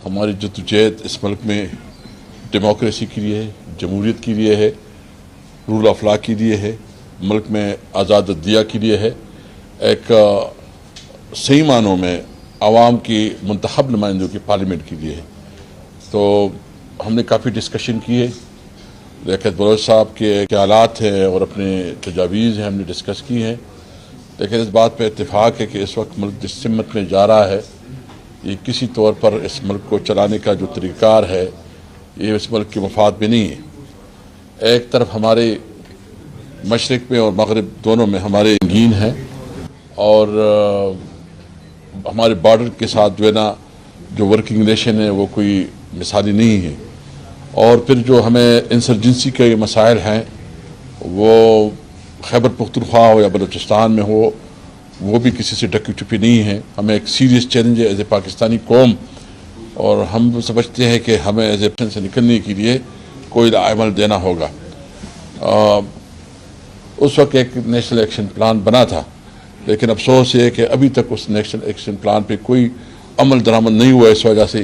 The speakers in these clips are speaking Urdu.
ہماری جدوجہد اس ملک میں ڈیموکریسی کے لیے ہے، جمہوریت کے لیے ہے، رول آف لا کے لیے ہے، ملک میں آزاد عدلیہ کے لیے ہے، ایک صحیح معنوں میں عوام کی منتخب نمائندوں کی پارلیمنٹ کے لیے ہے۔ تو ہم نے کافی ڈسکشن کی ہے، لیاقت بلوچ صاحب کے خیالات ہیں اور اپنے تجاویز ہیں ہم نے ڈسکس کی ہیں، لیکن اس بات پہ اتفاق ہے کہ اس وقت ملک جس سمت میں جا رہا ہے یہ کسی طور پر اس ملک کو چلانے کا جو طریقہ کار ہے یہ اس ملک کے مفاد میں نہیں ہے۔ ایک طرف ہمارے مشرق میں اور مغرب دونوں میں ہمارے رنگین ہیں اور ہمارے بارڈر کے ساتھ جو ہے نا جو ورکنگ ریلیشن ہے وہ کوئی مثالی نہیں ہے، اور پھر جو ہمیں انسرجنسی کے مسائل ہیں وہ خیبر پختونخوا ہو یا بلوچستان میں ہو وہ بھی کسی سے ڈکی چھپی نہیں ہے۔ ہمیں ایک سیریس چیلنج ہے ایز اے پاکستانی قوم، اور ہم سمجھتے ہیں کہ ہمیں ایز اے سے نکلنے کے لیے کوئی عمل دینا ہوگا۔ اس وقت ایک نیشنل ایکشن پلان بنا تھا، لیکن افسوس یہ ہے کہ ابھی تک اس نیشنل ایکشن پلان پہ کوئی عمل درآمد نہیں ہوا، اس وجہ سے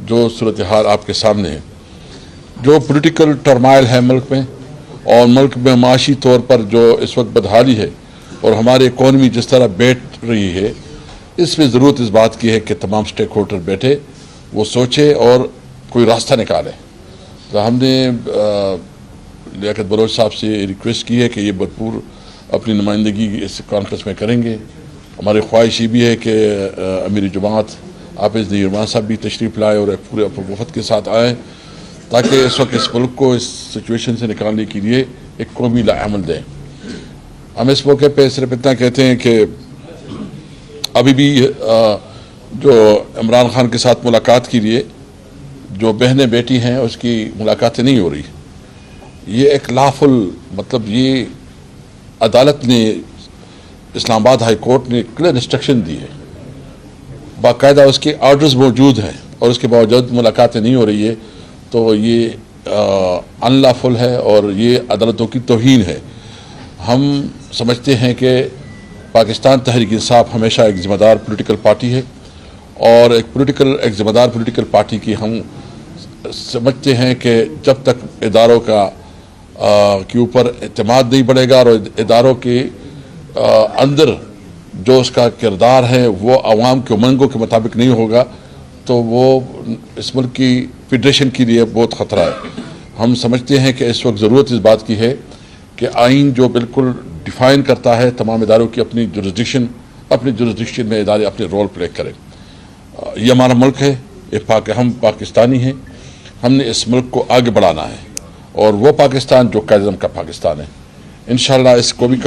جو صورتحال آپ کے سامنے ہے۔ جو پولیٹیکل ٹرمائل ہے ملک میں اور ملک میں معاشی طور پر جو اس وقت بدحالی ہے اور ہماری اکانومی جس طرح بیٹھ رہی ہے، اس میں ضرورت اس بات کی ہے کہ تمام سٹیک ہولڈر بیٹھے، وہ سوچے اور کوئی راستہ نکالے۔ تو ہم نے لیاقت بلوچ صاحب سے ریکویسٹ کی ہے کہ یہ بھرپور اپنی نمائندگی اس کانفرنس میں کریں گے۔ ہماری خواہش یہ بھی ہے کہ امیر جماعت حافظ ظہیر رحمان صاحب بھی تشریف لائے اور ایک پورے وفد کے ساتھ آئیں، تاکہ اس وقت اس ملک کو اس سچویشن سے نکالنے کے لیے ایک قومی عمل دیں۔ ہم اس موقع پہ صرف اتنا کہتے ہیں کہ ابھی بھی جو عمران خان کے ساتھ ملاقات کے لیے جو بہنیں بیٹی ہیں اس کی ملاقاتیں نہیں ہو رہی۔ یہ ایک لافل مطلب یہ عدالت نے اسلام آباد ہائی کورٹ نے کلیئر انسٹرکشن دی ہے، باقاعدہ اس کے آرڈرز موجود ہیں، اور اس کے باوجود ملاقاتیں نہیں ہو رہی ہے، تو یہ ان لافل ہے اور یہ عدالتوں کی توہین ہے۔ ہم سمجھتے ہیں کہ پاکستان تحریک انصاف ہمیشہ ایک ذمہ دار پولیٹیکل پارٹی ہے، اور ایک ذمہ دار پولیٹیکل پارٹی کی ہم سمجھتے ہیں کہ جب تک اداروں کے اوپر اعتماد نہیں بڑھے گا اور اداروں کے اندر جو اس کا کردار ہے وہ عوام کے امنگوں کے مطابق نہیں ہوگا تو وہ اس ملک کی فیڈریشن کے لیے بہت خطرہ ہے۔ ہم سمجھتے ہیں کہ اس وقت ضرورت اس بات کی ہے کہ آئین جو بالکل ڈیفائن کرتا ہے تمام اداروں کی اپنی جورسڈکشن میں ادارے اپنے رول پلے کریں۔ یہ ہمارا ملک ہے، ہم پاکستانی ہیں، ہم نے اس ملک کو آگے بڑھانا ہے، اور وہ پاکستان جو قائد اعظم کا پاکستان ہے۔ انشاءاللہ اس کو بھی